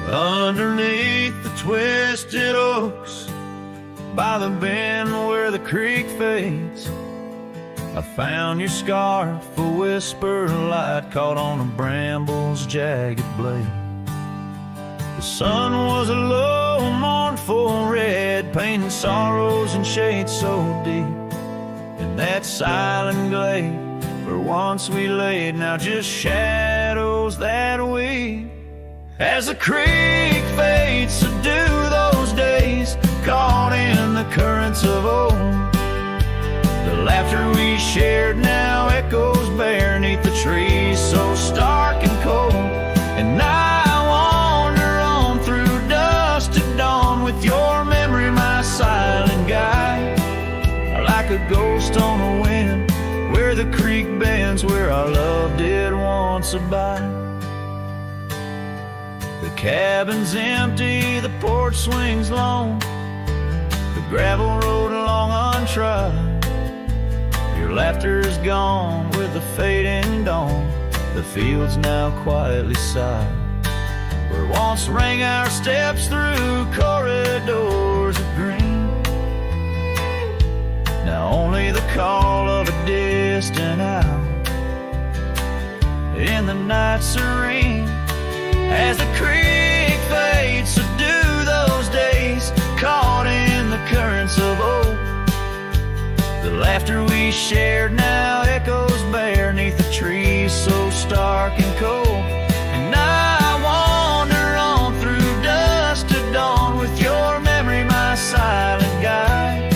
Underneath the twisted oaks, by the bend where the creek fades, I found your scarf, a whisper light caught on a bramble's jagged blade. The sun was a low, mournful red, painting sorrows in shades so deep. In that silent glade where once we laid, now just shadows that weep. As the creek fades, so do those days, caught in the currents of old. The laughter we shared now echoes bare 'neath the trees so stark and cold. And I wander on through dusk to dawn with your memory, my silent guide, like a ghost on the wind where the creek bends, where our love did once abide. The cabin's empty, the porch swings long, the gravel road long untried. Your laughter's gone with the fading dawn, the fields now quietly sigh. Where once rang our steps through corridors of green, now only the call of a distant owl in the night serene. As the creek fades, so do those days, caught in the currents of old. The laughter we shared now echoes bare 'neath the trees so stark and cold. And I wander on through dusk to dawn with your memory, my silent guide,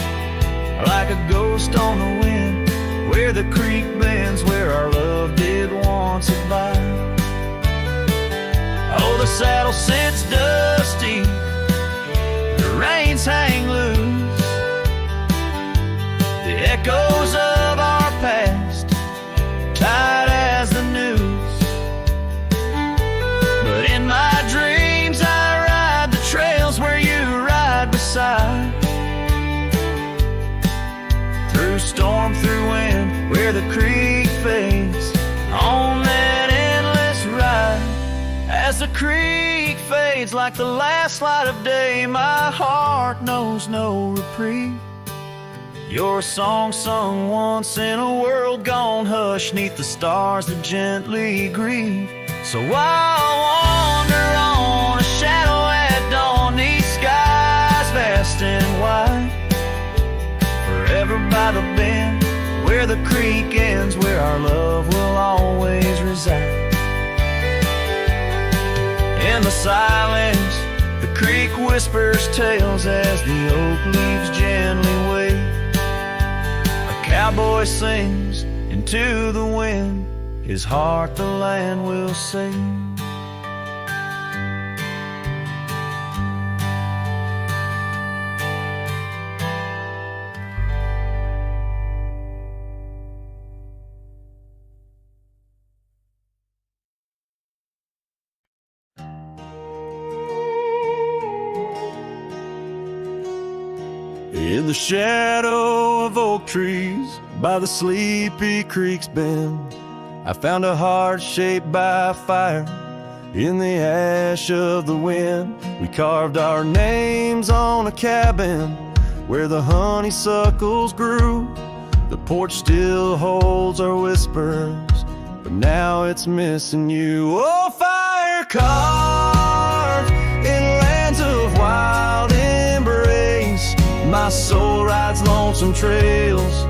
like a ghost on the wind where the creek bends, where our love did once abide. Oh, the saddle sits dusty, the reins hang loose, the echoes of our past tight as the news. But in my dreams I ride the trails where you ride beside, through storm, through wind, where the creek fades, on that endless ride. As the creek fades like the last light of day, my heart knows no reprieve. Your song sung once in a world gone hush 'neath the stars that gently grieve. So I'll wander on, a shadow at dawn, 'neath skies vast and wide, forever by the bend where the creek ends, where our love will always reside. In the silence, the creek whispers tales as the oak leaves gently wave. A cowboy sings into the wind, his heart the land will sing. In the shadow of oak trees by the sleepy creek's bend, I found a heart shaped by fire in the ash of the wind. We carved our names on a cabin where the honeysuckles grew. The porch still holds our whispers, but now it's missing you. Oh, fire carved in lands of wild embrace, my soul rides lonesome trails,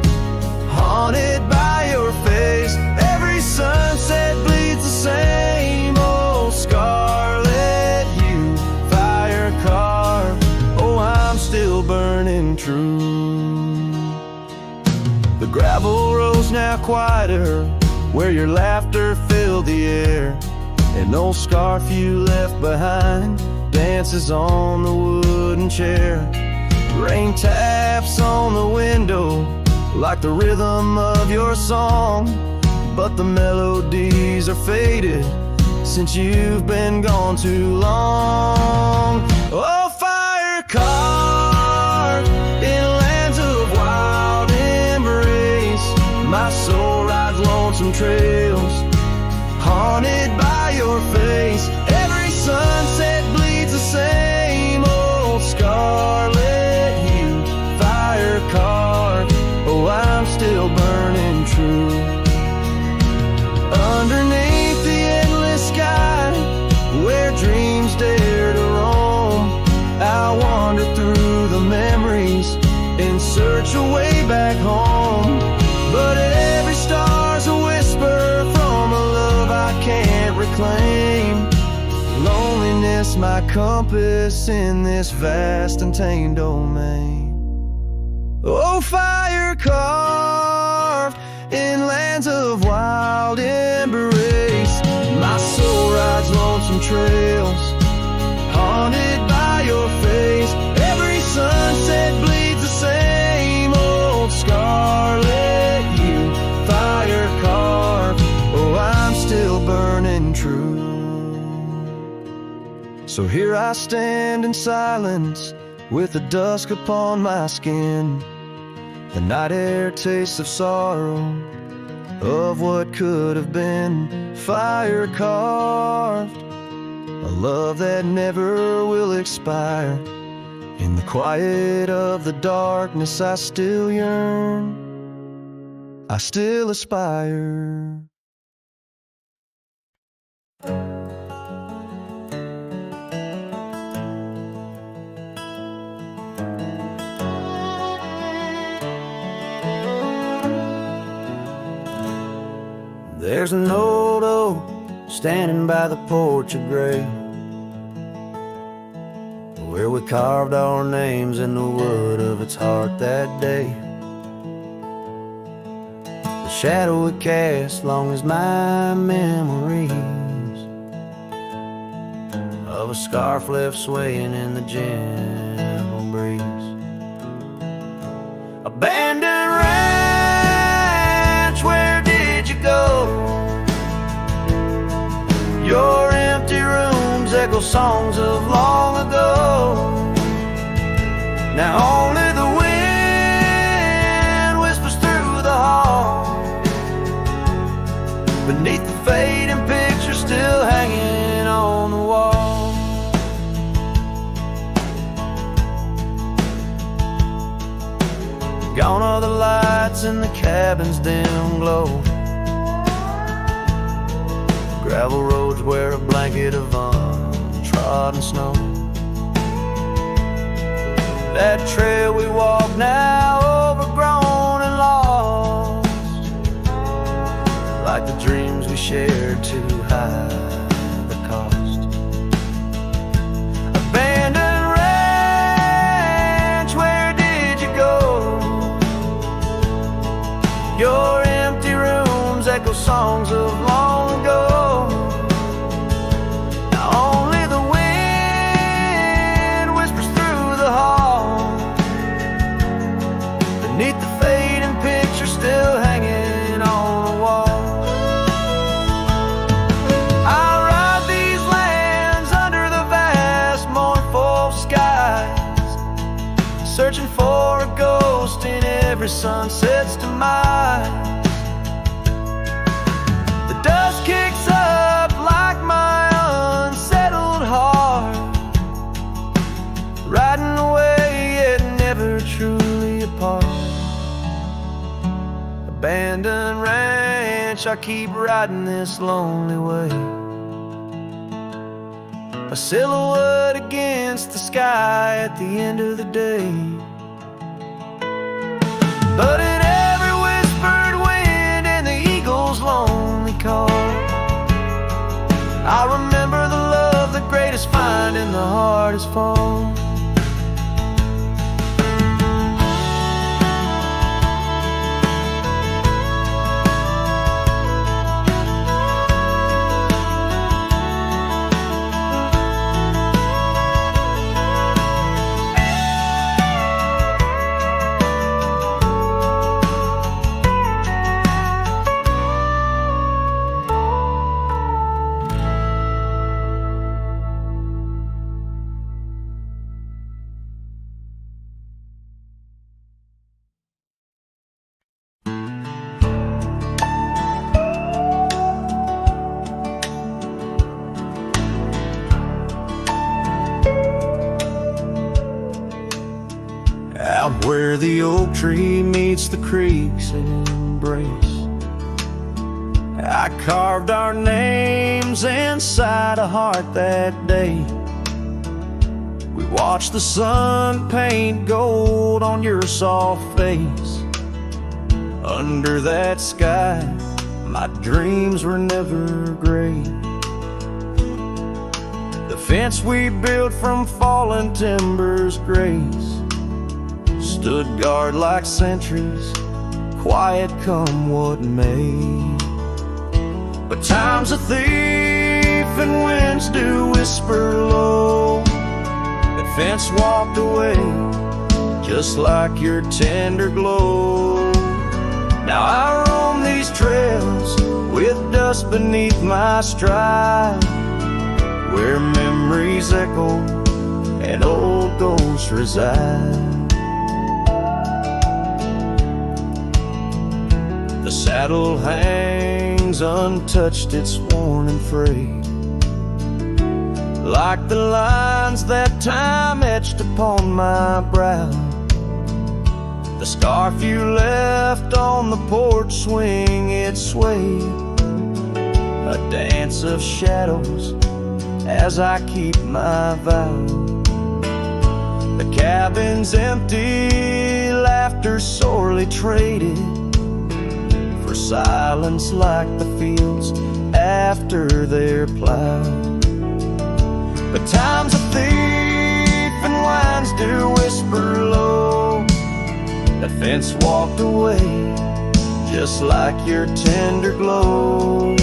haunted by your face. Every sunset bleeds the same old scarlet hue. Fire carved, oh, I'm still burning true. The gravel road's now quieter, where your laughter filled the air. An old scarf you left behind dances on the wooden chair. Rain taps on the window like the rhythm of your song, but the melodies are faded since you've been gone too long. Oh, fire carved in lands of wild embrace, my soul rides lonesome trails, haunted by your face. Every sunset bleeds search a way back home. But every star's a whisper from a love I can't reclaim. Loneliness my compass in this vast and tamed domain. Oh, fire carved in lands of wild embrace, my soul rides lonesome trails, haunted by your face. Every sunset bleeds the same old scarlet hue. Fire carved, oh, I'm still burning true. So here I stand in silence, with the dusk upon my skin. The night air tastes of sorrow, of what could have been. Fire carved, a love that never will expire. In the quiet of the darkness I still yearn, I still aspire. There's an old oak standing by the porch of gray, where we carved our names in the wood of its heart that day. The shadow it cast long as my memories of a scarf left swaying in the gentle breeze. Abandoned ranch, where did you go? Your empty rooms echo songs of long ago. Now only the wind whispers through the hall, beneath the fading picture still hanging on the wall. Gone are the lights in the cabin's dim glow, gravel roads wear a blanket of untrodden snow. That trail we walk now overgrown and lost, like the dreams we shared too high the cost. Abandoned ranch, where did you go? Your empty rooms echo songs of long ago. Beneath the fading picture still hanging on the wall. I ride these lands under the vast mournful skies, searching for a ghost in every sunset's demise. The dust kicks up like my unsettled heart, riding away yet never truly apart. Abandoned ranch, I keep riding this lonely way, a silhouette against the sky at the end of the day. But in every whispered wind and the eagle's lonely call, I remember the love the greatest find in the hardest fall. Out where the oak tree meets the creek's embrace, I carved our names inside a heart that day. We Watch the sun paint gold on your soft face. Under that sky, my dreams were never gray. The fence we built from fallen timbers grace stood guard like sentries, quiet come what may. But time's a thief and winds do whisper low. That fence walked away just like your tender glow. Now I roam these trails with dust beneath my stride, where memories echo and old ghosts reside. The saddle hangs untouched, it's worn and frayed, like the lines that time etched upon my brow. The scarf you left on the porch swing, it swayed, a dance of shadows as I keep my vow. The cabin's empty, laughter sorely traded for silence like the fields after they're plowed. But time's a thief and winds do whisper low. The fence walked away just like your tender glow.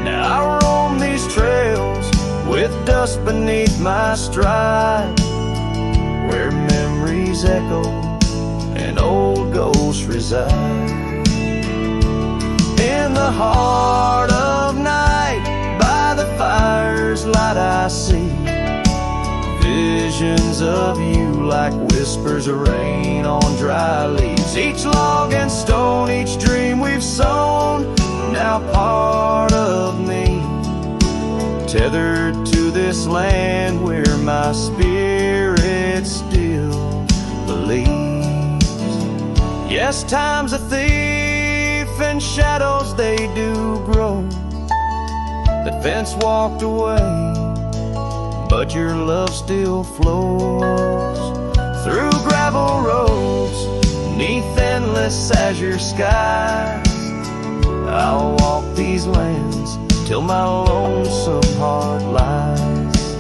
Now I roam these trails with dust beneath my stride, where memories echo and old ghosts reside. In the heart of night, by the fire's light I see visions of you like whispers of rain on dry leaves. Each log and stone, each dream we've sown, now part of me, tethered to this land where my spirit still believes. Yes, time's a thief and shadows they do grow. The fence walked away, but your love still flows through gravel roads, neath endless azure skies. I'll walk these lands till my lonesome heart lies.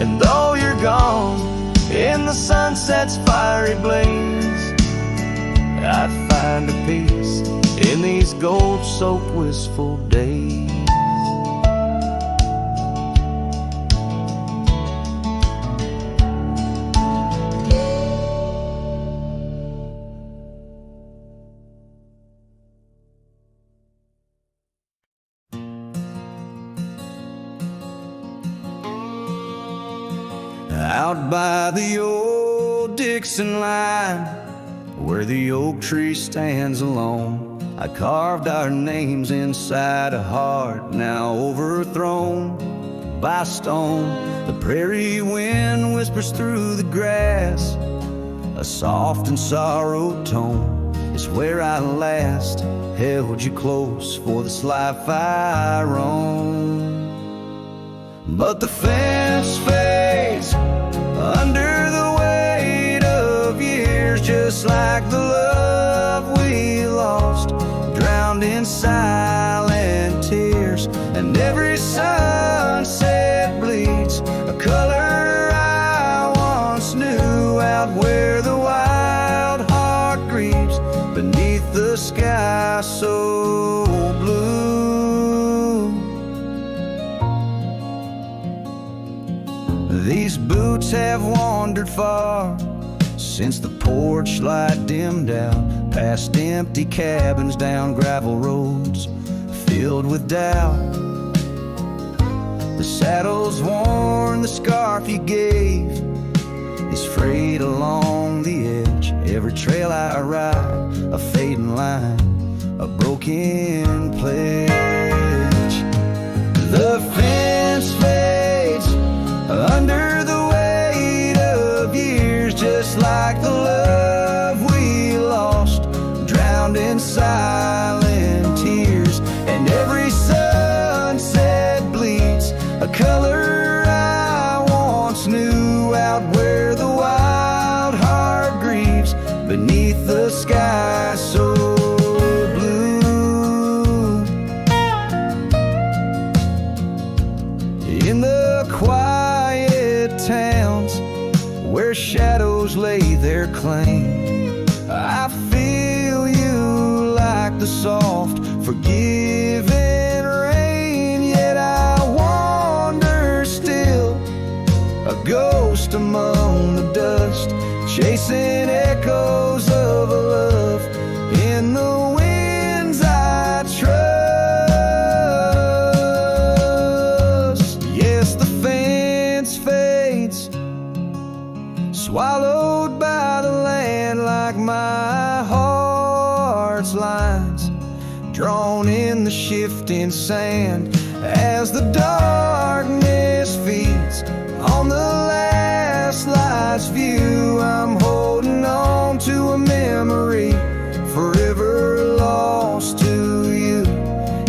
And though you're gone in the sunset's fiery blaze, I'd find a peace in these gold-soaked wistful days. Out by the old Dixon line, where the oak tree stands alone, I carved our names inside a heart now overthrown by stone. The prairie wind whispers through the grass, a soft and sorrowed tone. It's where I last held you close for this life I roam. But the fence fades under the weight of years, just like the love we lost, drowned in silent tears. And every sunset bleeds a color I once knew, out where the wild heart grieves beneath the sky so blue. These boots have wandered far since the porch light dimmed out, past empty cabins, down gravel roads filled with doubt. The saddle's worn, the scarf you gave is frayed along the edge. Every trail I ride, a fading line, a broken pledge. The fence fades under the weight of years, just like the love we lost, drowned in silent tears. And every sunset bleeds a color I once knew, shadows lay their claim. I feel you like the soft, forgiving rain, yet I wander still, a ghost among the dust, chasing echoes of a love in the winds I trust. Yes, the fence fades, swallowed by the land, like my heart's lines drawn in the shifting sand. As the darkness feeds on the last light's view, I'm holding on to a memory forever lost to you.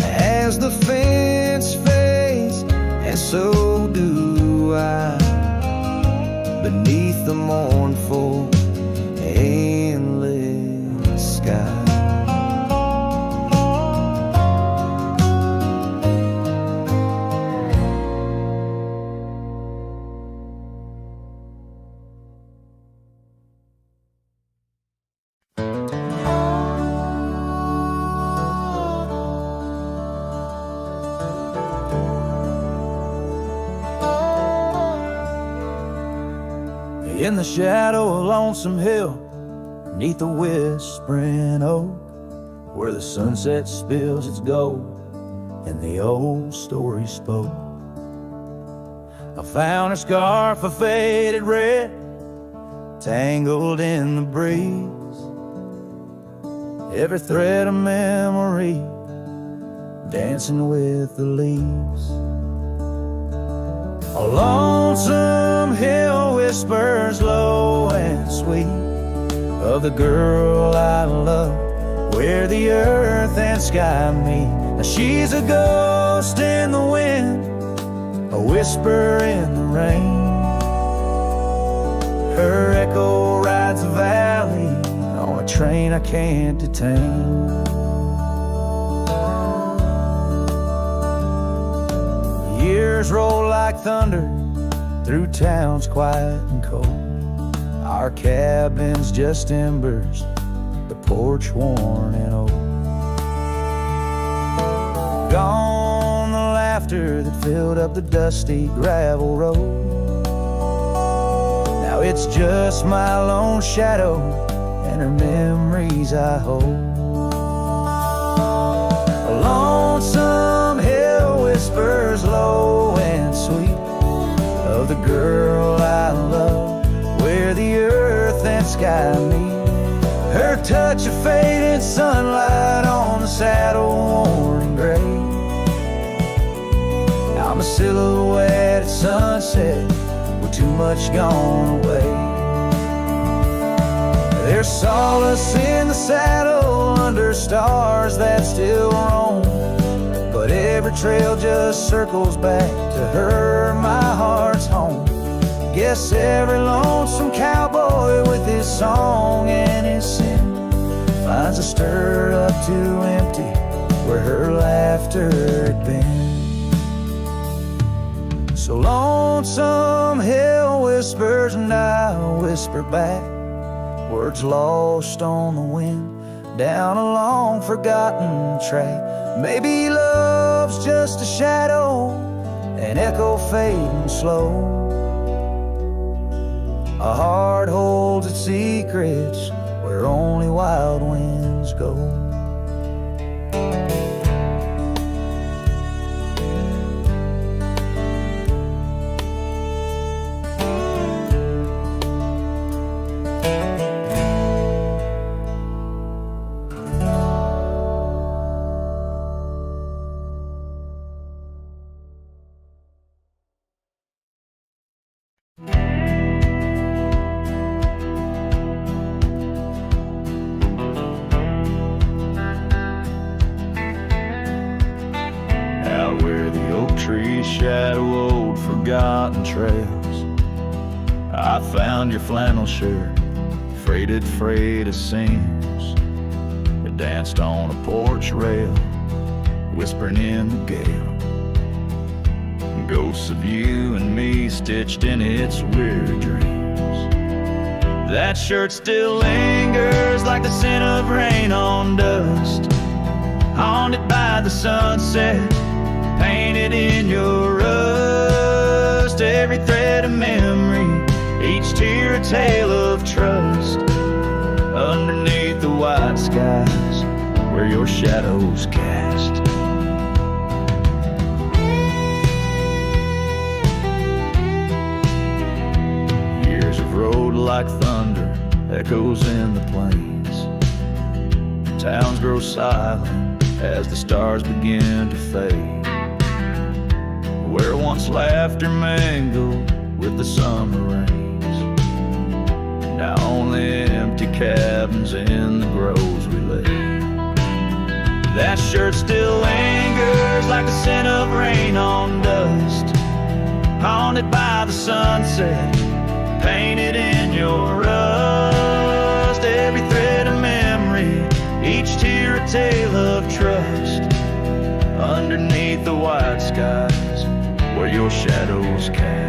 As the fence fades, and so do I, beneath the mournful, endless sky. In the shadow of Lonesome Hill, neath the whispering oak, where the sunset spills its gold and the old story spoke, I found a scarf of faded red, tangled in the breeze, every thread of memory dancing with the leaves. A lonesome hill whispers low and sweet of the girl I love, where the earth and sky meet. Now she's a ghost in the wind, a whisper in the rain. Her echo rides the valley on a train I can't detain. Years roll like thunder through towns quiet and cold. Our cabin's just embers, the porch worn and old. Gone the laughter that filled up the dusty gravel road. Now it's just my lone shadow and her memories I hold. A lonesome hill whispers low and sweet of the girl I love, where the earth and sky meet. Her touch of faded sunlight on the saddle worn and gray. I'm a silhouette at sunset with too much gone away. There's solace in the saddle under stars that still roam, but every trail just circles back to her, my heart's home. Guess every lonesome cowboy with his song and his sin finds a stir up too empty where her laughter had been. So lonesome hill whispers and I whisper back, words lost on the wind down a long forgotten track. Maybe love's just a shadow, an echo fading slow. A heart holds its secrets where only wild winds go. Shadow old forgotten trails, I found your flannel shirt, freighted freight of seams. It danced on a porch rail, whispering in the gale. Ghosts of you and me stitched in its weird dreams. That shirt still lingers like the scent of rain on dust, haunted by the sunset, painted in your rust. Every thread a memory, each tear a tale of trust. Underneath the white skies where your shadows cast. Years of road like thunder, echoes in the plains. Towns grow silent as the stars begin to fade. Where once laughter mingled with the summer rains, now only empty cabins in the groves we lay. That shirt still lingers like the scent of rain on dust, haunted by the sunset, painted in your rust. Every thread a memory, each tear a tale of trust. Underneath the white skies where your shadows cast.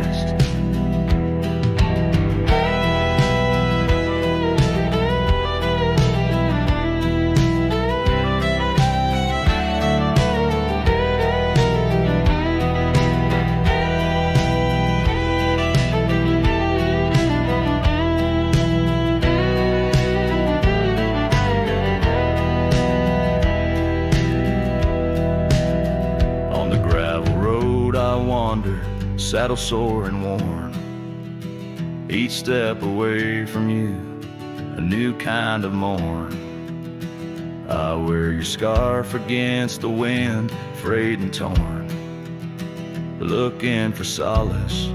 Saddle sore and worn, each step away from you, a new kind of morn. I wear your scarf against the wind, frayed and torn, looking for solace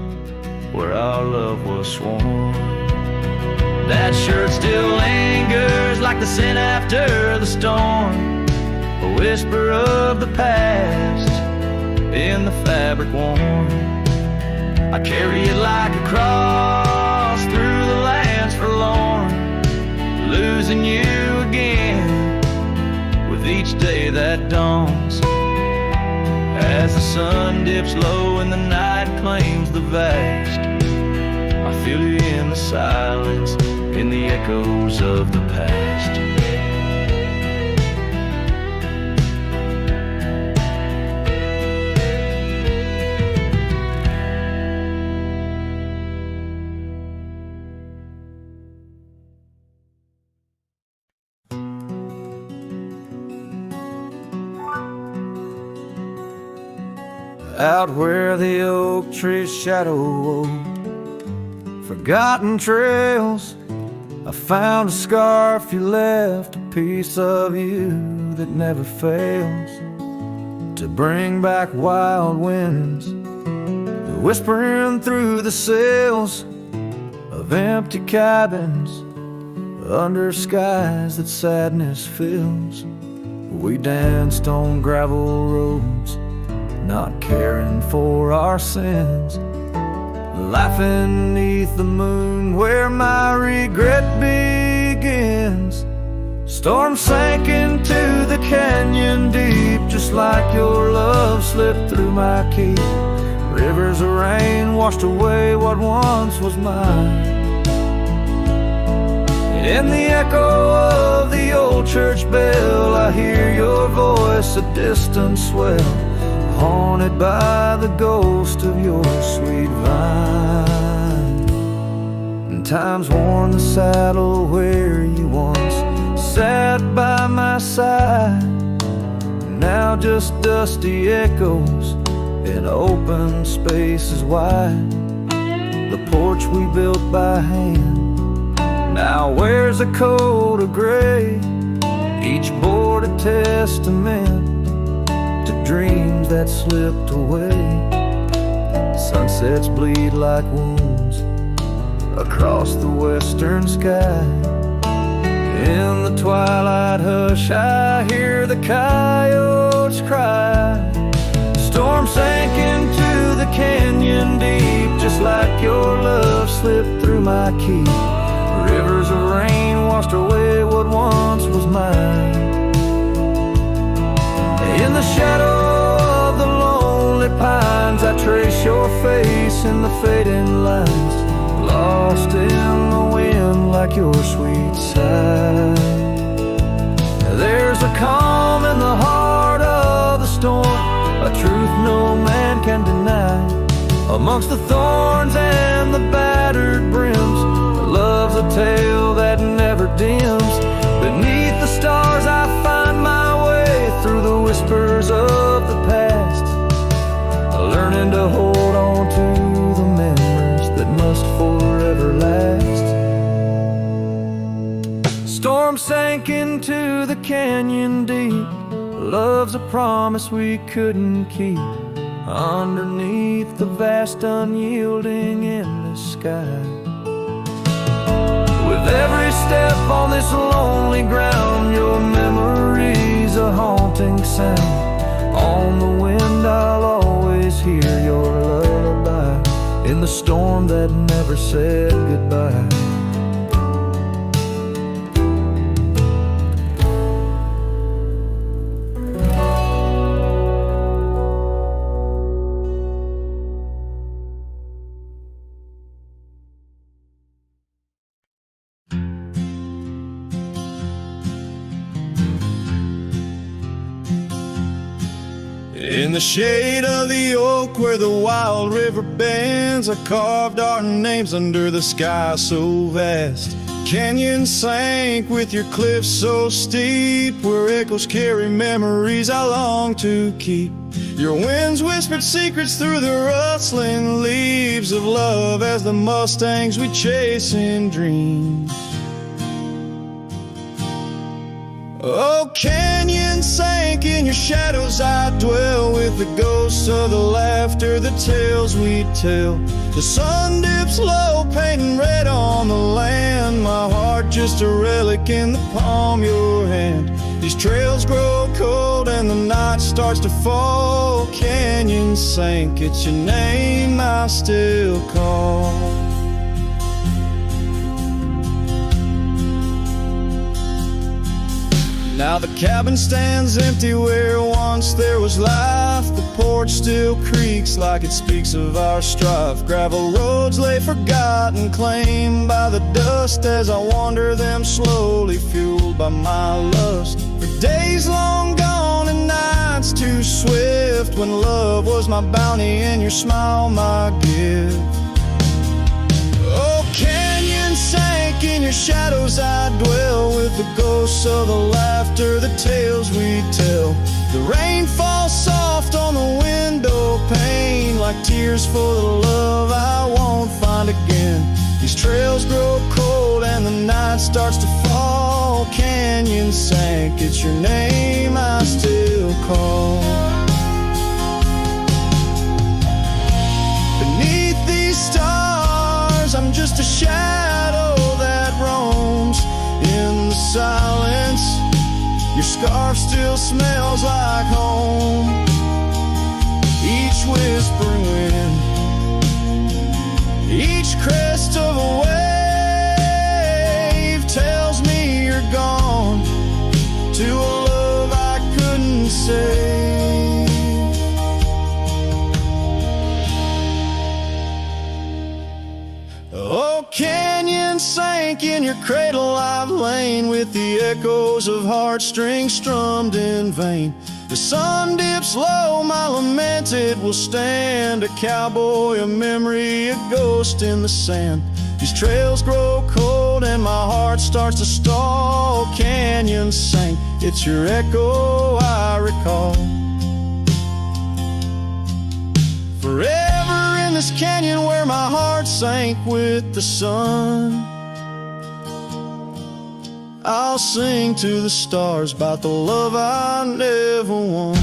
where our love was sworn. That shirt still lingers like the scent after the storm, a whisper of the past in the fabric worn. I carry it like a cross through the lands forlorn, losing you again with each day that dawns. As the sun dips low and the night claims the vast, I feel you in the silence, in the echoes of the past. Out where the oak tree's shadow wove forgotten trails, I found a scarf you left, a piece of you that never fails to bring back wild winds, whispering through the sails of empty cabins under skies that sadness fills. We danced on gravel roads, not caring for our sins, laughing beneath the moon where my regret begins. Storm sank into the canyon deep, just like your love slipped through my key. Rivers of rain washed away what once was mine. In the echo of the old church bell, I hear your voice, a distant swell, haunted by the ghost of your sweet vine. And time's worn the saddle where you once sat by my side, now just dusty echoes in open spaces wide. The porch we built by hand now wears a coat of gray, each board a testament to dreams that slipped away. Sunsets bleed like wounds across the western sky. In the twilight hush I hear the coyotes cry. Storm sank into the canyon deep, just like your love slipped through my key. Rivers of rain washed away what once was mine. In the shadow of the lonely pines I trace your face in the fading lines, lost in the wind like your sweet sigh. There's a calm in the heart of the storm, a truth no man can deny. Amongst the thorns and the battered brims, love's a tale that never dims. Beneath the stars I find my way through the whispers of the past, learning to hold on to the memories that must forever last. Storm sank into the canyon deep, love's a promise we couldn't keep. Underneath the vast unyielding endless sky, with every step on this lonely ground, your memory's a haunting sound. On the wind I'll always hear your lullaby, in the storm that never said goodbye. In the shade of the oak where the wild river bends, I carved our names under the sky so vast. Canyon sank with your cliffs so steep, where echoes carry memories I long to keep. Your winds whispered secrets through the rustling leaves of love as the mustangs we chase in dreams. Oh, canyon sank in your shadows, I dwell with the ghosts of the laughter, the tales we tell. The sun dips low, painting red on the land, my heart just a relic in the palm of your hand. These trails grow cold and the night starts to fall. Canyon sank, it's your name I still call. Now the cabin stands empty where once there was life. The porch still creaks like it speaks of our strife. Gravel roads lay forgotten, claimed by the dust, as I wander them slowly, fueled by my lust. For days long gone and nights too swift, when love was my bounty and your smile my gift. Oh, canyon sank in your shadows, I dwell with the ghosts of the laughter, the tales we tell. The rain falls soft on the window pane, like tears for the love I won't find again. These trails grow cold and the night starts to fall. Canyon sank, it's your name I still call. Beneath these stars, I'm just a shadow that roams in the silence. Your scarf still smells like home. Each whispering wind, each crest of a wave tells me you're gone to a love I couldn't save. Oh, canyon sank in your cradle, I've lain with the echoes of heartstrings strummed in vain. The sun dips low, my lament it will stand, a cowboy, a memory, a ghost in the sand. These trails grow cold and my heart starts to stall. Canyon sank, it's your echo I recall. Forever in this canyon where my heart sank with the sun, I'll sing to the stars about the love I never won.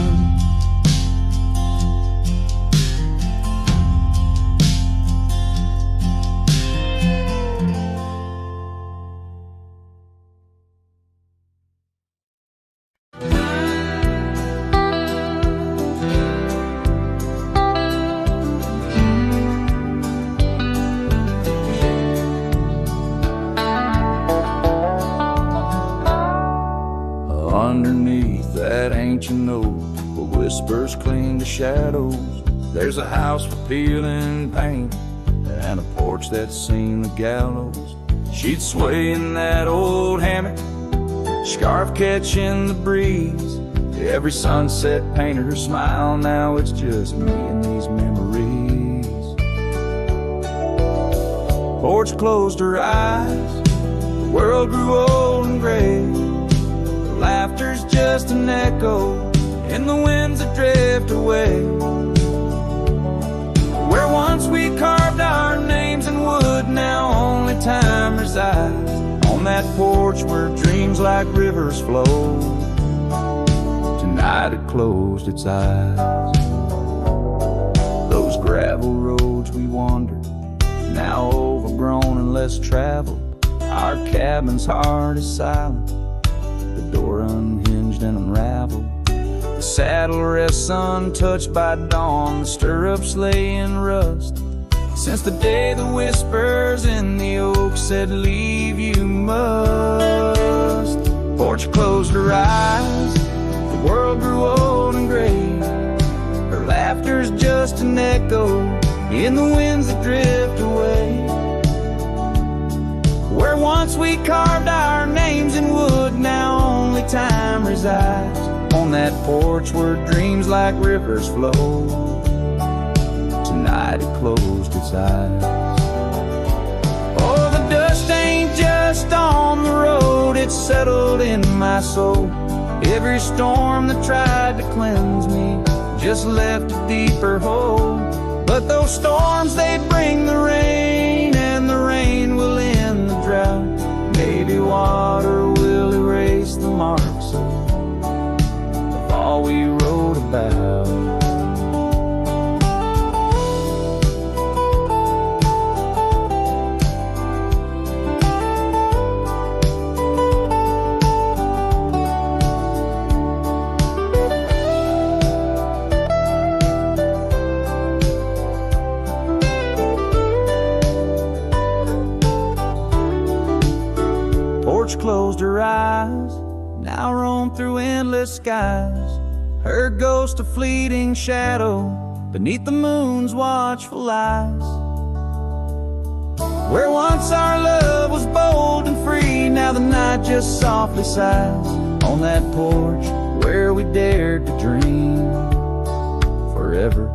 Underneath that ancient oak, where whispers cling to shadows, there's a house for peeling paint, an and a porch that's seen the gallows. She'd sway in that old hammock, scarf catching the breeze. Every sunset painted her smile. Now it's just me and these memories. Porch closed her eyes, the world grew old and gray. The laughter's just an echo in the winds that drift away. Where once we carved our names in wood, now only time resides. On that porch where dreams like rivers flow, tonight it closed its eyes. Those gravel roads we wandered, now overgrown and less traveled. Our cabin's heart is silent, the door unhinged and unraveled. The saddle rests untouched by dawn, the stirrups lay in rust. Since the day the whispers in the oak said, leave you must. Porch closed her eyes, the world grew old and gray. Her laughter's just an echo in the winds that drift away. Where once we carved our names in wood, now only time resides. On that porch where dreams like rivers flow, tonight it closed its eyes. Oh, the dust ain't just on the road, it's settled in my soul. Every storm that tried to cleanse me just left a deeper hole. But those storms, they bring the rain, and the rain will end the drought. Maybe water will erase the marks of all we wrote about. Closed her eyes, now roam through endless skies. Her ghost a fleeting shadow beneath the moon's watchful eyes. Where once our love was bold and free, now the night just softly sighs. On that porch where we dared to dream, forever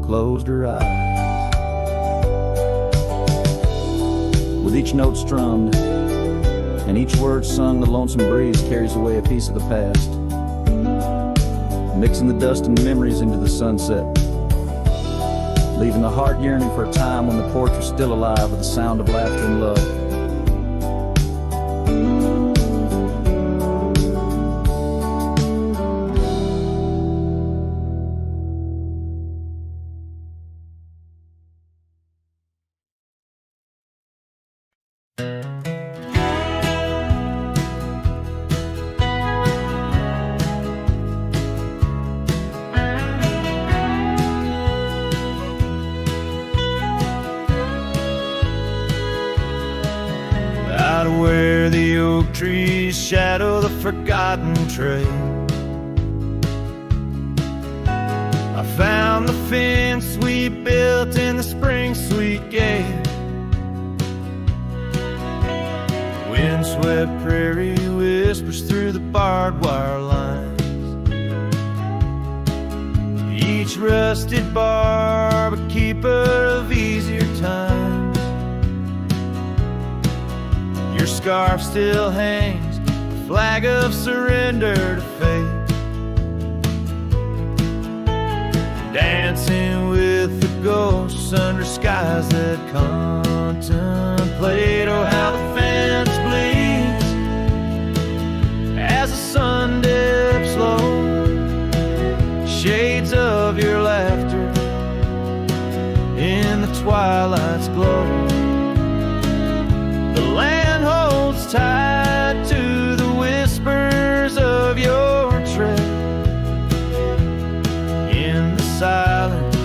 closed her eyes. With each note strummed and each word sung, the lonesome breeze carries away a piece of the past, mixing the dust and memories into the sunset, leaving the heart yearning for a time when the porch was still alive with the sound of laughter and love. Where the oak trees shadow the forgotten trail, I found the fence we built in the spring sweet gale. Windswept prairie whispers through the barbed wire lines, each rusted barb a keeper of easier times. Your scarf still hangs, a flag of surrender to fate, dancing with the ghosts under skies that contemplate. Oh, how the fence bleeds as the sun dips low, shades of your laughter in the twilight's glow. The land holds tight to the whispers of your tread. In the silence,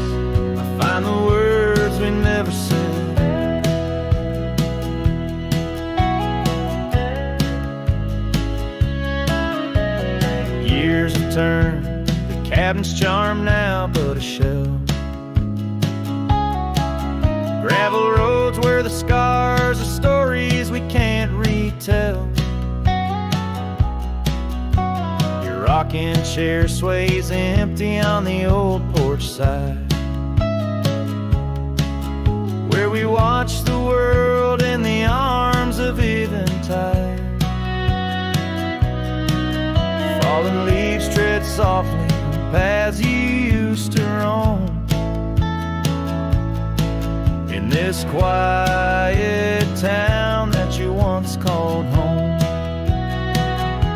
I find the words we never said. Years have turned, the cabin's charm now but a shell. Gravel road where the scars are stories we can't retell. Your rocking chair sways empty on the old porch side, where we watch the world in the arms of eventide. Fallen leaves tread softly on paths you used to roam. In this quiet town that you once called home.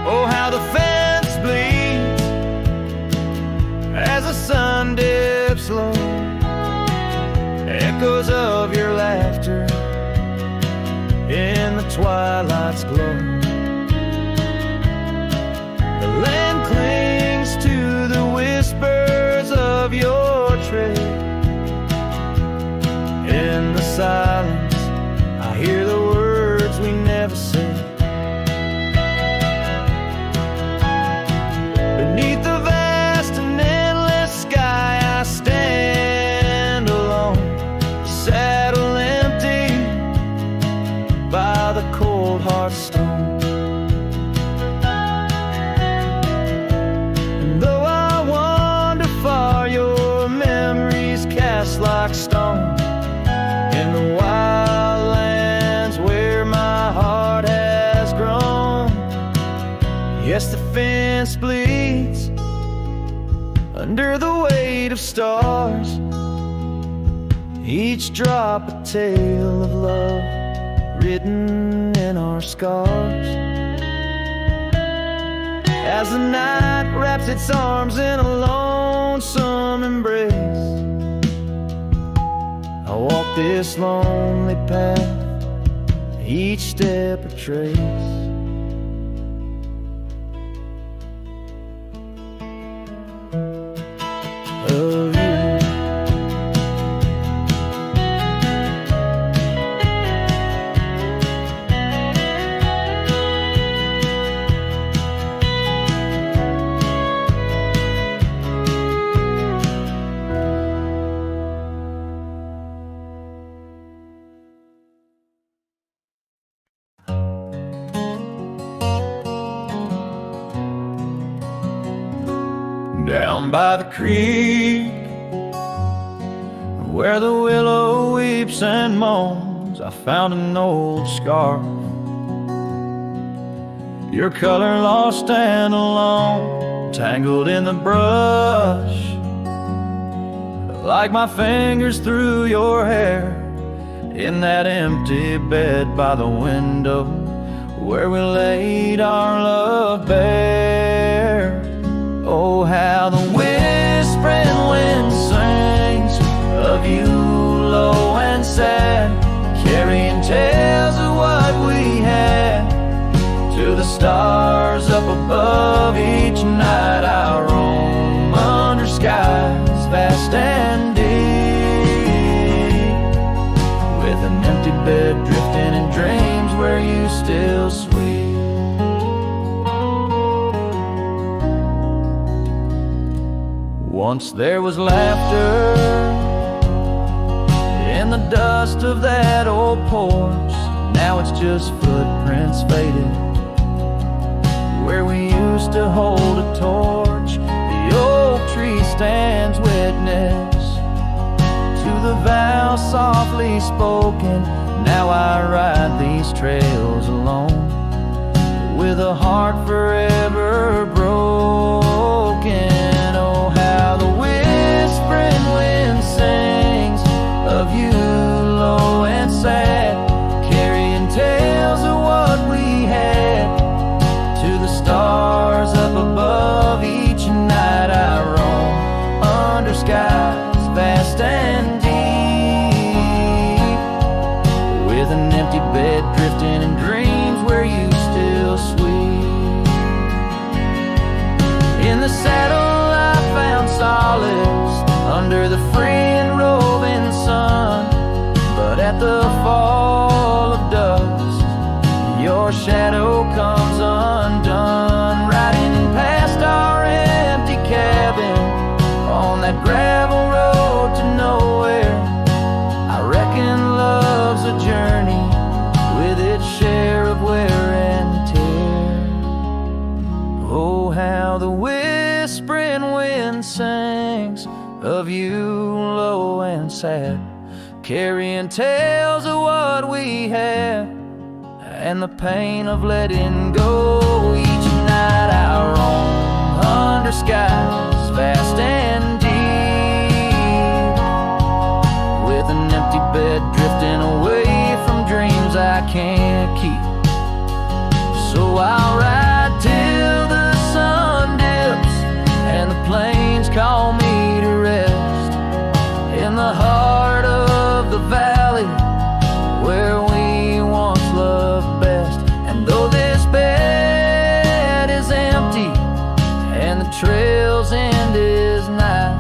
Oh, how the fence bleeds as the sun dips low. Echoes of your laughter in the twilight's glow. The land clings to the whispers of your tread. In the silence, I hear the words we never said. Beneath the vast and endless sky, I stand alone, saddle empty by the cold hard stone. And though I wander far, your memories cast like stone. In the wild lands where my heart has grown. Yes, the fence bleeds under the weight of stars, each drop a tale of love written in our scars. As the night wraps its arms in a lonesome embrace, I walk this lonely path, each step a trace. Of you. Down by the creek, where the willow weeps and moans, I found an old scarf, your color lost and alone, tangled in the brush, like my fingers through your hair, in that empty bed by the window, where we laid our love bare. Oh, how the whispering wind sings of you low and sad, carrying tales of what we had to the stars up above. Each night I roam under skies vast and deep, with an empty bed drifting in dreams where you still sleep. Once there was laughter in the dust of that old porch. Now it's just footprints faded where we used to hold a torch. The oak tree stands witness to the vow softly spoken. Now I ride these trails alone, with a heart forever broken. Oh, how the whispering wind sings of you low and sad, carrying tales of what we had to the stars up above. Each night I roam under skies vast and deep, with an empty bed drifting in dreams where you still sweet. In the saddle I found solace under the free and roving sun, but at the fall of dusk your shadow comes undone. Riding past our empty cabin on that gravel road to nowhere, I reckon love's a journey and sad, carrying tales of what we had and the pain of letting go. Each night I roam under skies vast and deep, with an empty bed drifting away from dreams I can't keep. So I'll ride till the sun dips and the plains call me to rest in the heart of the valley where we once loved best. And though this bed is empty and the trail's end is nigh,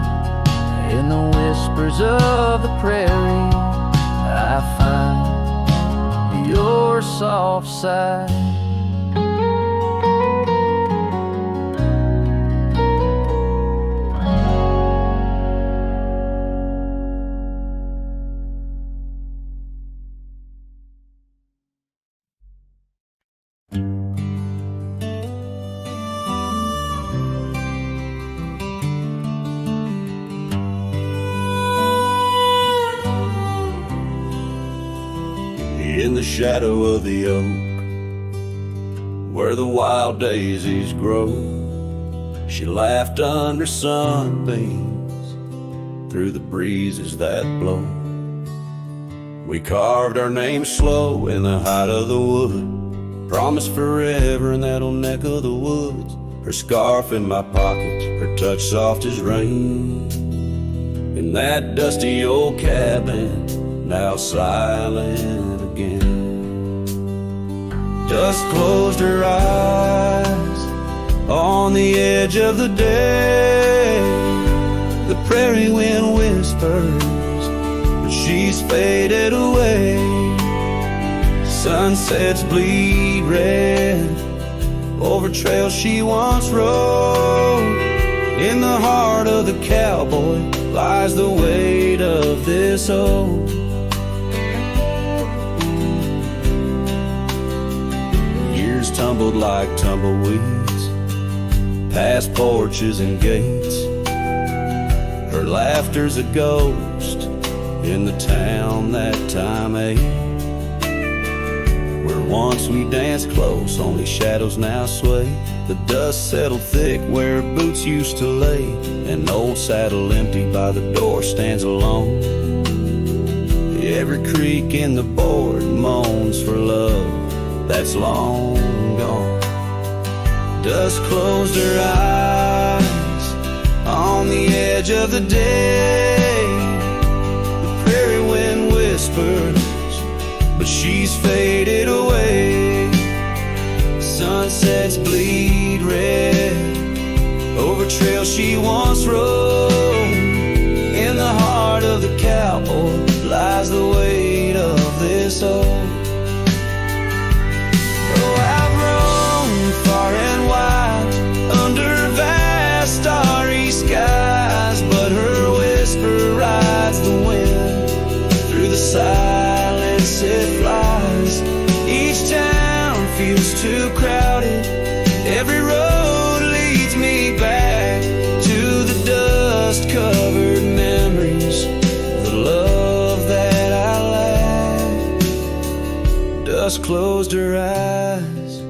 in the whispers of the prairie I find your soft sigh. In the shadow of the oak, where the wild daisies grow, she laughed under sunbeams through the breezes that blow. We carved our names slow in the height of the wood, promised forever in that old neck of the woods. Her scarf in my pocket, her touch soft as rain, in that dusty old cabin, now silent again. Dusk closed her eyes on the edge of the day. The prairie wind whispers, but she's faded away. Sunsets bleed red over trails she once rode. In the heart of the cowboy lies the weight of this old. Years tumbled like tumbleweeds past porches and gates. Her laughter's a ghost in the town that time ate, where once we danced close, only shadows now sway. The dust settled thick where boots used to lay. An old saddle empty by the door stands alone. Every creak in the board moans for love that's long gone. Dust closed her eyes on the edge of the day. The prairie wind whispers, but she's faded away. Sunsets bleed red over trails she once rode. In the heart of the cowboy lies the weight of this old. Oh, I've roamed far and wide under vast starry skies, but her whisper rides the wind through the silence it flies. Each town feels too crowded, every road leads me back to the dust-covered memories of the love that I lacked. Dust closed her eyes,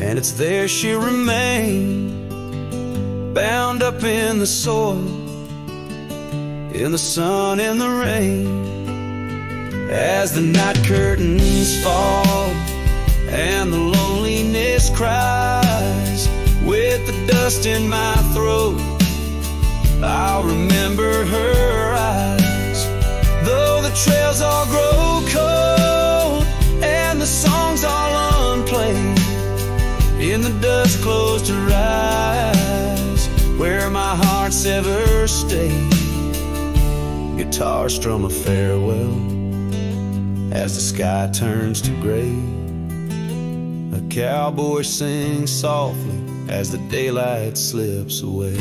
and it's there she'll remain, bound up in the soil, in the sun and the rain. As the night curtains fall and the loneliness cries, with the dust in my throat, I'll remember her eyes. Though the trails all grow cold and the songs all unplayed, in the dust closed her eyes, where my heart's ever stayed. Guitar strum a farewell as the sky turns to gray. A cowboy sings softly as the daylight slips away.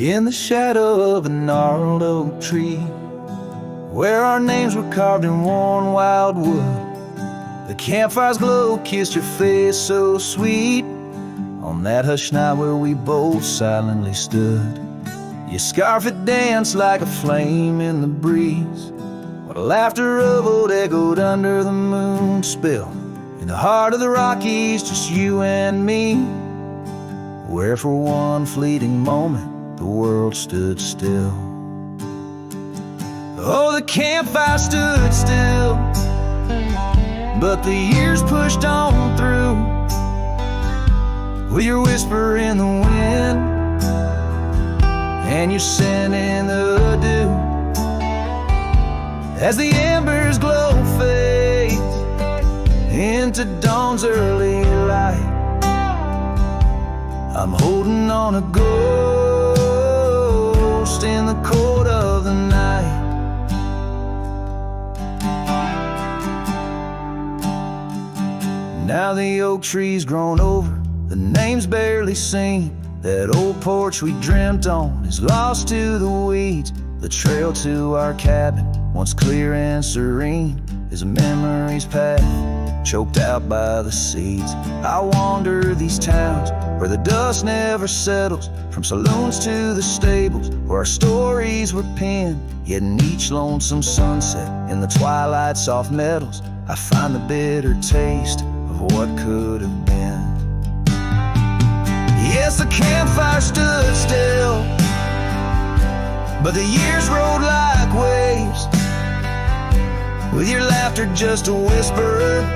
in the shadow of a gnarled oak tree, where our names were carved in worn wild wood. The campfire's glow kissed your face so sweet on that hushed night where we both silently stood. Your scarf had danced like a flame in the breeze, while laughter of old echoed under the moon spill. In the heart of the Rockies, just you and me, where for one fleeting moment the world stood still. Oh, the campfire stood still, but the years pushed on through, with your whisper in the wind and your scent in the dew. As the embers glow fades into dawn's early light, I'm holding on a ghost in the cold of the night. Now the oak tree's grown over, the name's barely seen. That old porch we dreamt on is lost to the weeds. The trail to our cabin, once clear and serene, is a memory's path, choked out by the seeds. I wander these towns where the dust never settles, from saloons to the stables where our stories were penned. Yet in each lonesome sunset, in the twilight's soft metals, I find the bitter taste of what could have been. Yes, the campfire stood still, but the years rolled like waves, with your laughter just a whisper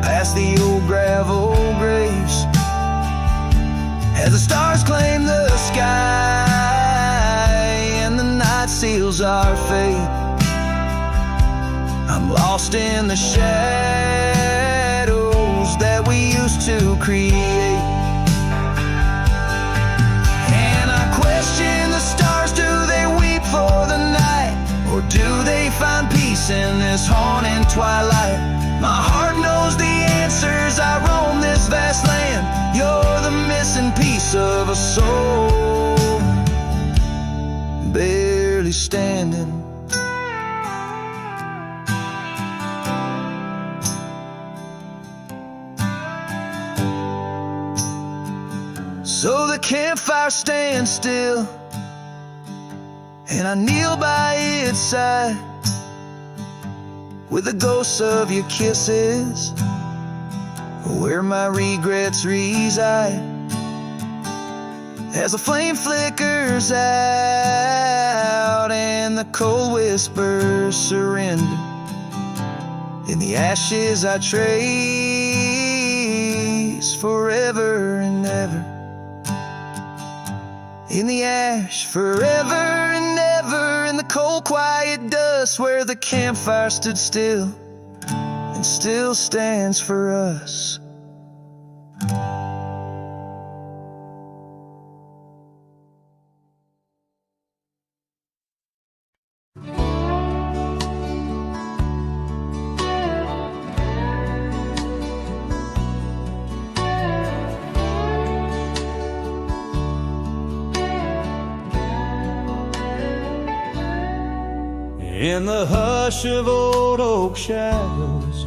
past the old gravel graves. As the stars claim the sky and the night seals our fate, I'm lost in the shadows that we used to create. And I question the stars, do they weep for the night, or do they find peace in this haunting twilight? My heart knows the answers, I roam this vast land. You're the missing piece of a soul, barely standing. So the campfire stands still, and I kneel by its side, with the ghosts of your kisses where my regrets reside. As the flame flickers out and the cold whispers surrender, in the ashes I trace forever and ever. In the ash forever and ever, in the cold quiet dust where the campfire stood still and still stands for us. In the hush of old oak shadows,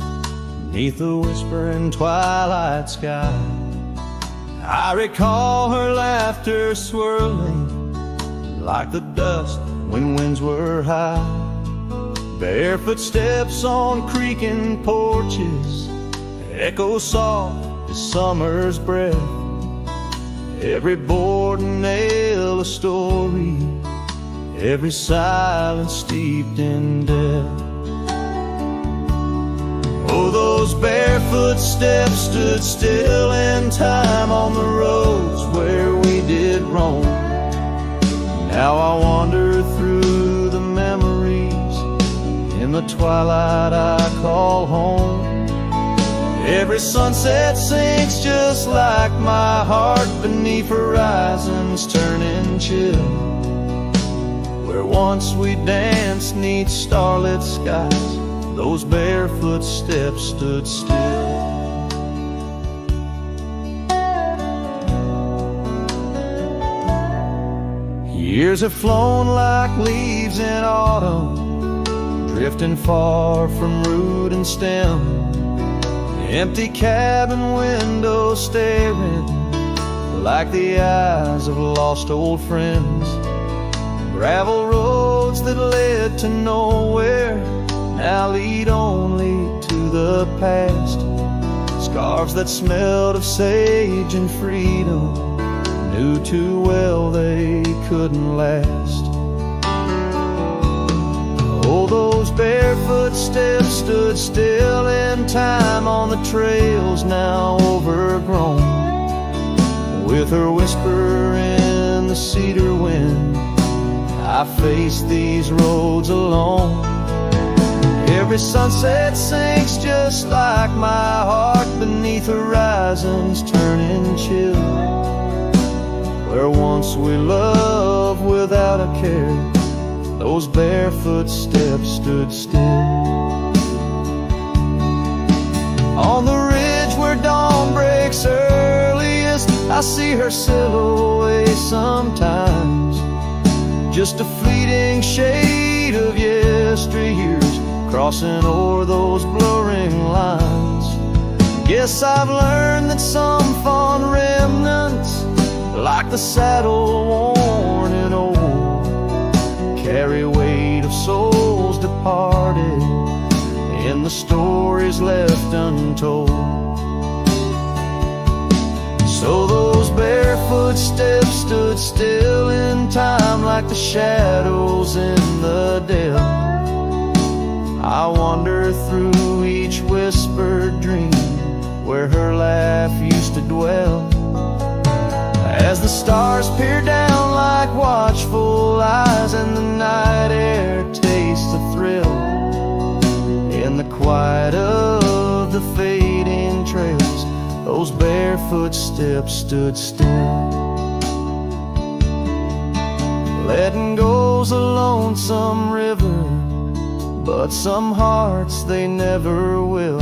neath the whispering twilight sky, I recall her laughter swirling like the dust when winds were high. Barefoot steps on creaking porches echo soft as summer's breath. Every board and nail a story, every silence steeped in death. Oh, those barefoot steps stood still in time on the roads where we did roam. Now I wander through the memories in the twilight I call home. Every sunset sinks just like my heart beneath horizons turning chill, where once we danced 'neath starlit skies, those barefoot steps stood still. Years have flown like leaves in autumn, drifting far from root and stem. Empty cabin windows staring like the eyes of lost old friends. Gravel roads that led to nowhere now lead only to the past. Scarves that smelled of sage and freedom knew too well they couldn't last. Oh, those barefoot steps stood still in time on the trails now overgrown. With her whisper in the cedar wind, I face these roads alone. Every sunset sinks just like my heart beneath horizons turning chill. Where once we loved without a care, those barefoot steps stood still. On the ridge where dawn breaks earliest, I see her silhouette sometimes. Just a fleeting shade of yesteryears crossing o'er those blurring lines. Guess I've learned that some fond remnants, like the saddle worn and old, carry weight of souls departed in the stories left untold. So those barefoot steps stood still in time like the shadows in the dell. I wander through each whispered dream where her laugh used to dwell. As the stars peer down like watchful eyes and the night air tastes the thrill, in the quiet of the fading trails, those barefoot steps stood still. Letting go's a lonesome river, but some hearts they never will.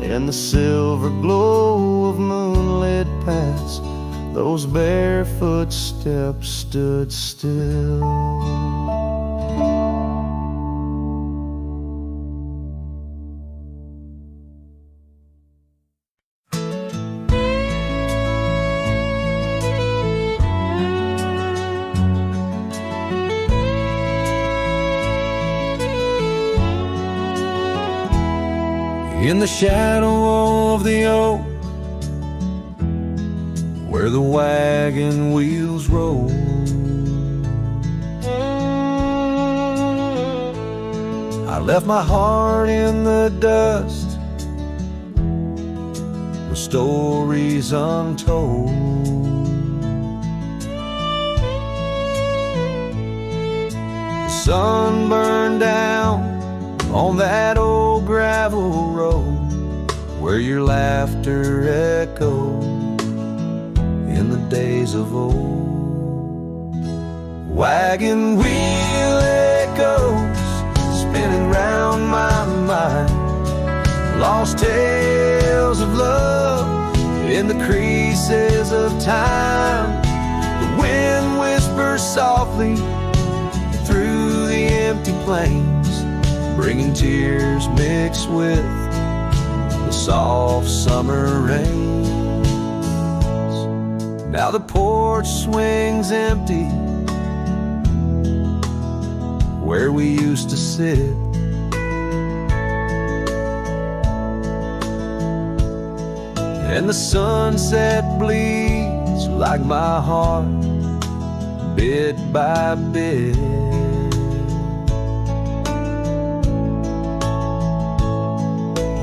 In the silver glow of moonlit paths, those barefoot steps stood still. In the shadow of the oak, where the wagon wheels roll, I left my heart in the dust with stories untold. The sun burned down on that old gravel road where your laughter echoed in the days of old. Wagon wheel echoes spinning round my mind, lost tales of love in the creases of time. The wind whispers softly through the empty plains, bringing tears mixed with the soft summer rains. Now the porch swings empty where we used to sit, and the sunset bleeds like my heart bit by bit.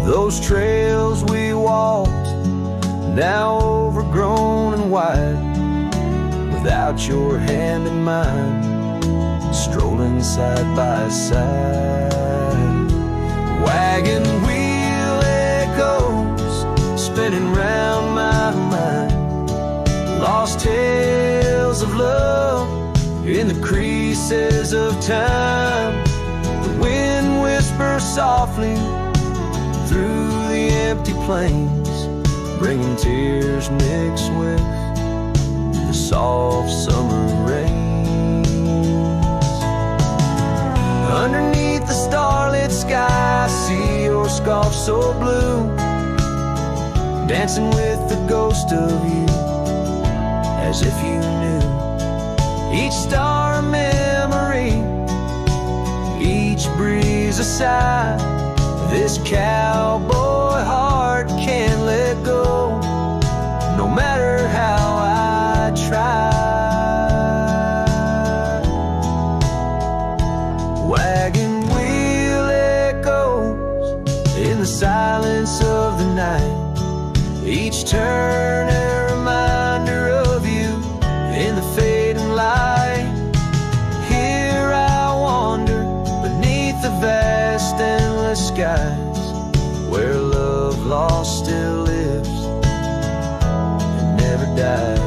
Those trails we walked, now overgrown and wide, without your hand in mine, strolling side by side. Wagon wheel echoes spinning round my mind, lost tales of love in the creases of time. The wind whispers softly through the empty plains, bringing tears mixed with the soft summer rain. dancing with the ghost of you, as if you knew each star a memory, each breeze a sigh. This cowboy heart can't let go, no matter how I try. Wagon wheel echoes in the silence of the night, each turn a reminder of you in the fading light. Here I wander beneath the vast endless skies, where love lost still lives and never dies.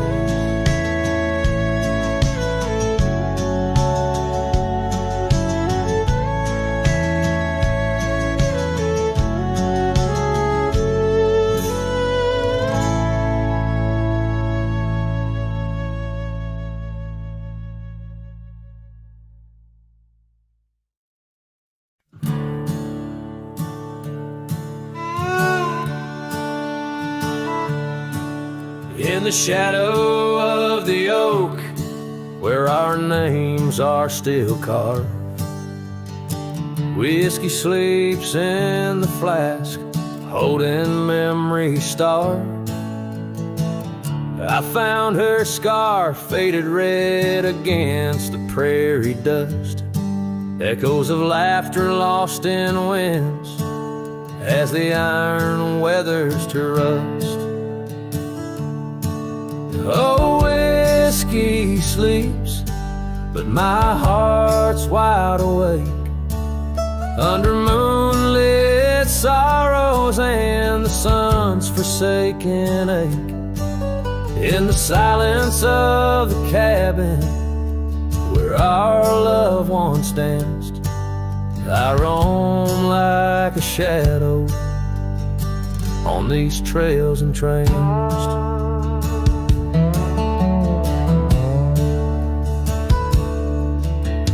In the shadow of the oak, where our names are still carved, whiskey sleeps in the flask, holding memory starved. I found her scar faded red against the prairie dust, echoes of laughter lost in winds as the iron weathers to rust. Oh, whiskey sleeps, but my heart's wide awake under moonlit sorrows and the sun's forsaken ache. In the silence of the cabin where our loved ones danced, I roam like a shadow on these trails entranced.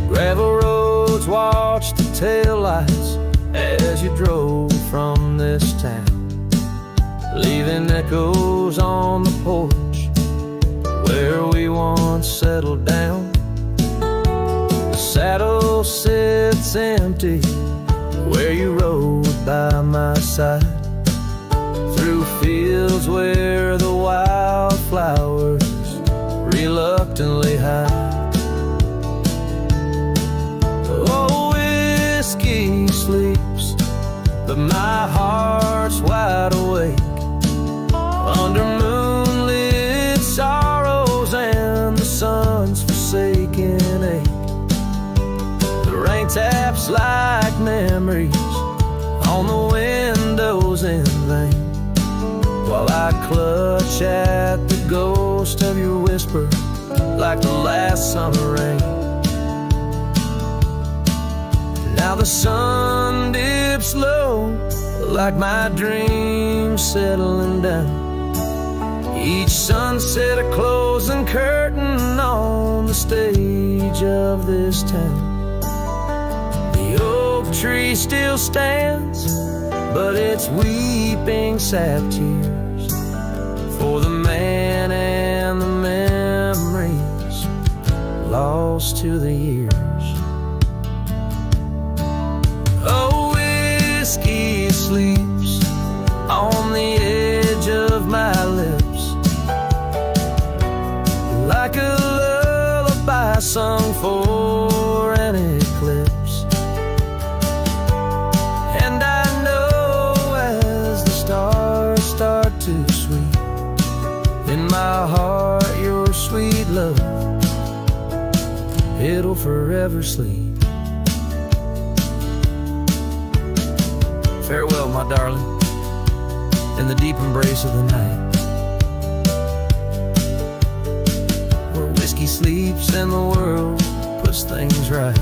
Gravel roads watch the taillights as you drove from this town, leaving echoes on the porch where we once settled down. The saddle sits empty where you rode by my side, through fields where the wildflowers reluctantly hide. Oh, whiskey sleeps, but my heart's wide awake under moonlit sorrows and the sun's forsaken ache. The rain taps like memories on the windows in vain, while I clutch at the ghost of your whisper like the last summer rain. Now the sun dips low like my dreams settling down, each sunset a closing curtain on the stage of this town. The oak tree still stands, but it's weeping sap tears for the man and the memories lost to the years. Oh, whiskey sleeps on the edge of my lips like a lullaby sung for an eclipse. And I know as the stars start to sweep in my heart your sweet love, it'll forever sleep. Farewell, my darling, in the deep embrace of the night, where whiskey sleeps and the world puts things right.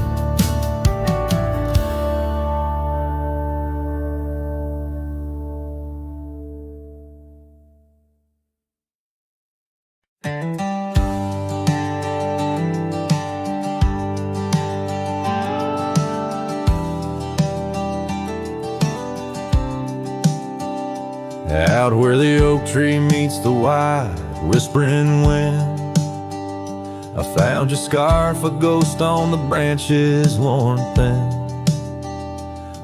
Out where the oak tree meets the wide whispering wind, I found your scarf, a ghost on the branches worn thin.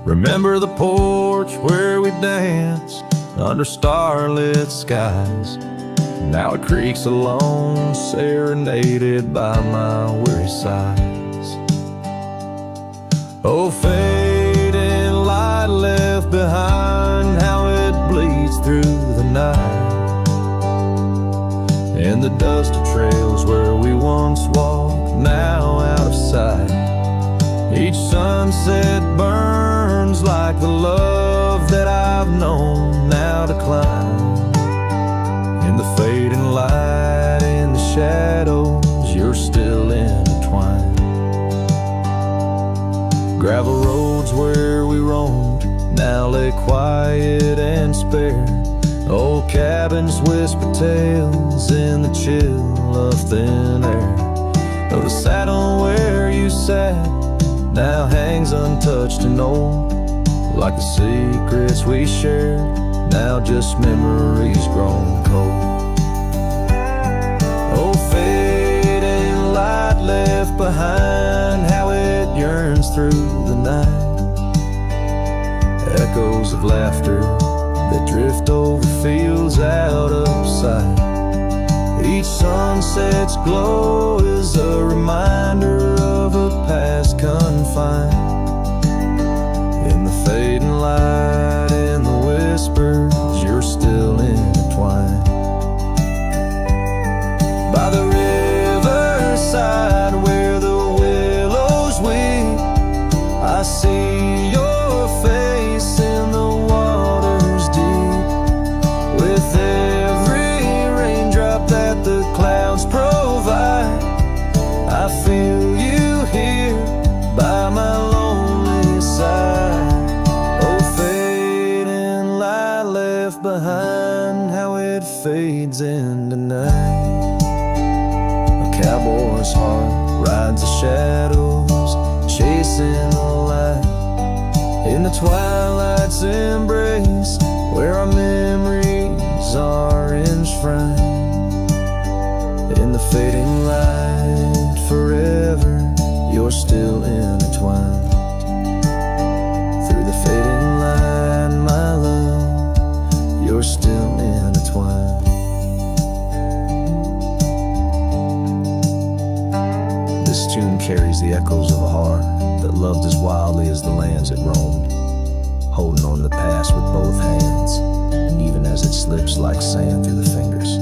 Remember the porch where we danced under starlit skies? Now it creaks alone, serenaded by my weary sighs. Oh, fading light left behind, how it bleeds through the night, and the dusty trails where we once walked, now out of sight. Each sunset burns like the love that I've known now decline. In the fading light, in the shadows, you're still intertwined. Gravel roads where we roamed now lay quiet and spare. Old cabins whisper tales in the chill of thin air. Though the saddle where you sat now hangs untouched and old, like the secrets we shared, now just memories grown cold. Oh, fading light left behind, how it yearns through the night. Echoes of laughter that drift over fields out of sight. Each sunset's glow is a reminder of a past confined. In the fading light, in the whispers, you're still intertwined. By the riverside where the willows weep, I see your face in the waters deep. With every raindrop that the clouds provide, I feel you here by my lonely side. Oh, fading light left behind, how it fades into night. A cowboy's heart rides the shadows, chasing the light. In the twilight's embrace, where our memories are enshrined. In the fading light, forever, you're still intertwined. Through the fading light, my love, you're still intertwined. This tune carries the echoes of a heart that loved as wildly as the lands it roamed, holding on to the past with both hands, even as it slips like sand through the fingers.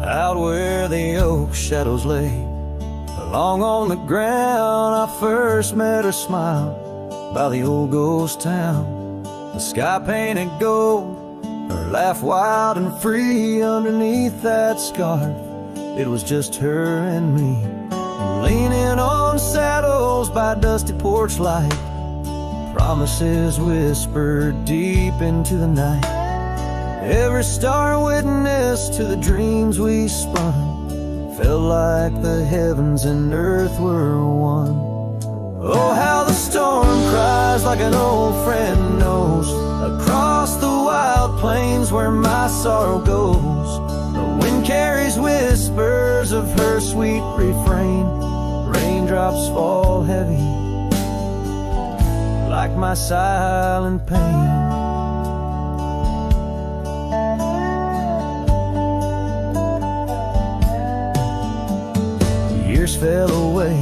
Out where the oak shadows lay, along on the ground, I first met her smile by the old ghost town. The sky painted gold, her laugh wild and free underneath that scarf. It was just her and me, leaning on saddles by dusty porch light. Promises whispered deep into the night. Every star witness to the dreams we spun, felt like the heavens and earth were one. Oh, how the storm cries like an old friend knows, across the wild plains where my sorrow goes. The wind carries whispers of her sweet refrain. Raindrops fall heavy like my silent pain. Years fell away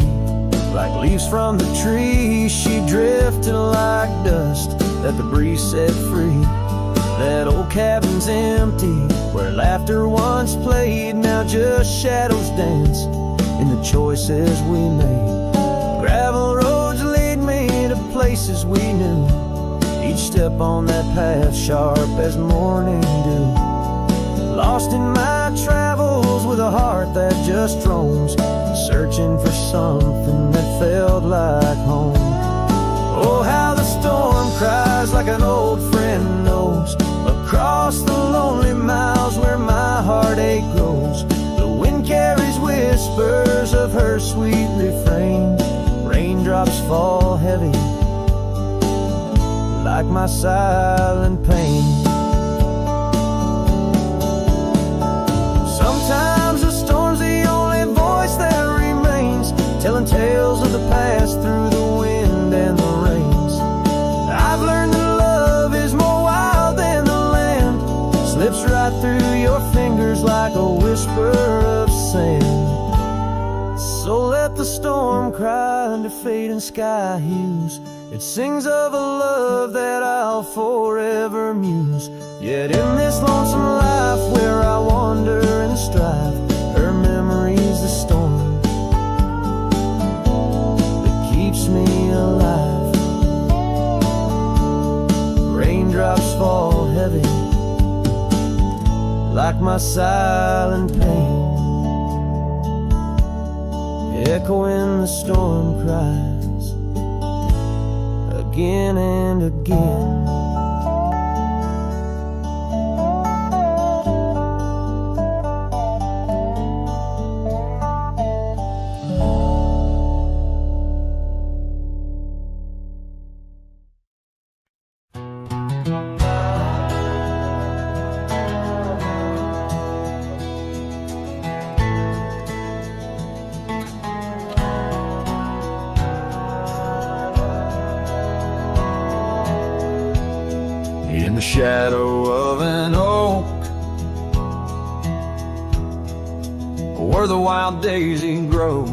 like leaves from the tree. She drifted like dust that the breeze set free. That old cabin's empty, where laughter once played. Now just shadows dance in the choices we made. Gravel roads lead me to places we knew, each step on that path sharp as morning dew. lost in my travels with a heart that just roams, searching for something that felt like home. Oh, how the storm cries like an old friend knows, across the lonely miles where my heartache grows. The wind carries whispers of her sweet refrain. Raindrops fall heavy like my silent pain. Sometimes the storm's the only voice that remains, telling tales of the past through the wind and the rains. I've learned that love is more wild than the land, slips right through your fingers like a whisper of sand. So let the storm cry under fading sky hues. It sings of a love that I'll forever muse. Yet in this lonesome life where I wander and strive, her memory's the storm that keeps me alive. Raindrops fall heavy like my silent pain, echoing the storm cries again and again. In the shadow of an oak, where the wild daisy grows,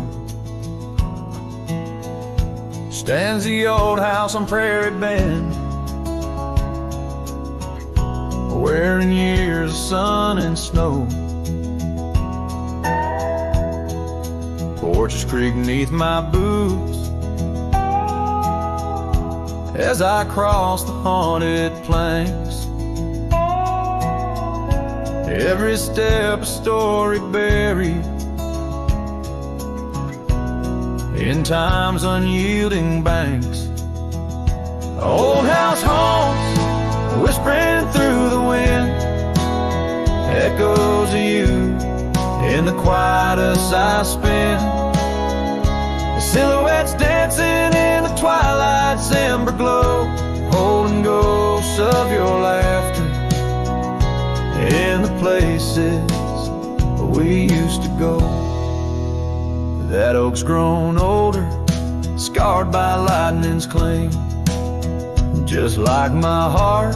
stands the old house on Prairie Bend, where in years of sun and snow porches creak neath my boots as I cross the haunted planks. Every step a story buried in time's unyielding banks. Old house haunts, whispering through the wind, echoes of you in the quietest I spend. The silhouettes dancing in the twilight's ember glow, holding ghosts of your laughter in the places we used to go. That oak's grown older, scarred by lightning's cling, just like my heart,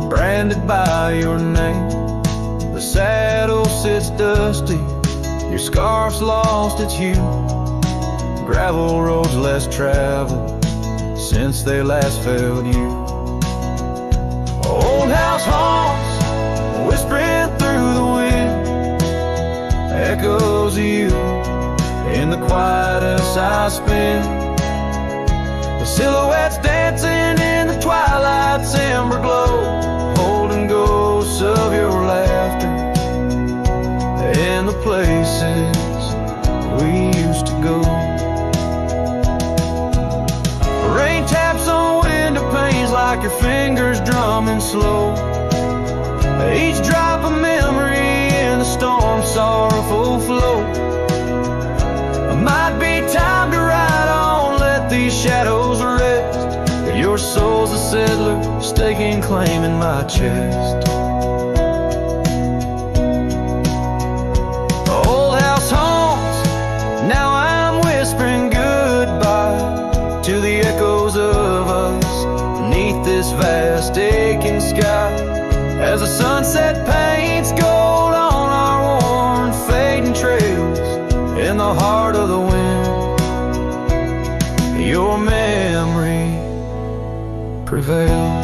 branded by your name. The saddle sits dusty, your scarf's lost its hue, gravel roads less traveled since they last felt you. Old house haunts, whispering through the wind, echoes of you in the quietest I spend. The silhouettes dancing in the twilight's ember glow, holding ghosts of your laughter in the places we used to go. Rain taps on window panes like your fingers drumming slow, each drop a memory in the storm's sorrowful flow. Might be time to ride on, let these shadows rest. Your soul's a settler, staking claim in my chest. Old house haunts, now I'm whispering goodbye to the echoes of us beneath this vast aching sky, as the sunset paints gold on our worn fading trails. In the heart of the wind, your memory prevails.